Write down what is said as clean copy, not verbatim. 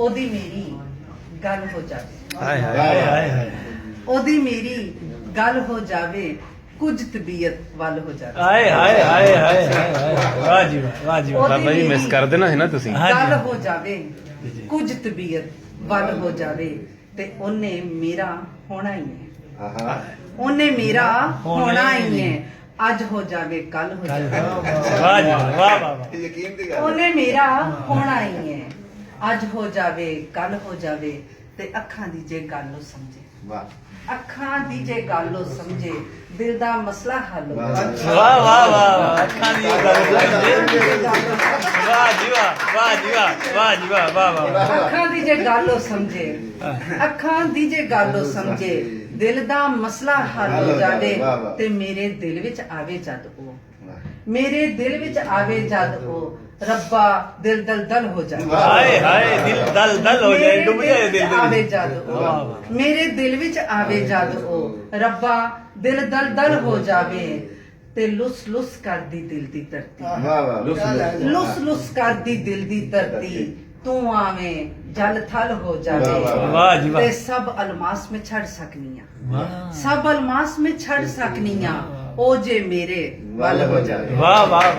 ओदी मेरी गल हो जावे, हाय हाय हाय हाय हाय ओदी मेरी गल हो जावे, कुछ तबीयत वल हो जावे। हाय हाय हाय हाय हाय वाह जी वाह, वाह जी वाह। ओदी बाबा जी मिस मेरी कर देना है ना तुसी। हाँ जी। गल हो जावे, कुछ तबीयत वल हो जावे, ते ओने मेरा होना ही है, ओने मेरा होना ही है। अज हो जावे कल हो जावे, वाह जी वाह, वाह वाह वाह। यकीन दी गल ओने मेरा होना ही है। अज हो जावे कल हो जावे, ते अखां दी जे गल ओ समझे, वाह अखां दी जे गल ओ समझे, दिल दा मसला हल हो वाह। जावे। वाह वाह वाह वाह। अखां दी गल समझे। वाह जी वाह, वाह जी वाह, वाह जी वाह, वाह वाह। अखां दी जे गल ओ समझे, अखां दी जे गल ओ समझे, दिल दा मसला हल हो जावे, ते मेरे दिल विच आवे जद ओ, मेरे दिल विच आवे जद ओ, रब्बा दिल दल दल हो जावे। हाय हाय दिल दल दल हो जाए, डूब जाए दिल दे आवे विच। जद ओ, वाह वाह। मेरे दिल विच आवे जद ओ, रब्बा दिल दल दल हो जावे, ते लुस लुस कर दी दिल दी धरती, वाह वाह लुस लुस कर दी दिल दी धरती, तू आवे जल थल हो जावे, वाह जी वाह। ते सब अलमास में छड़ सकनिया, वाह सब अलमास में छड़ सकनिया, ओ जे मेरे वल हो जावे। वाह वाह वाह।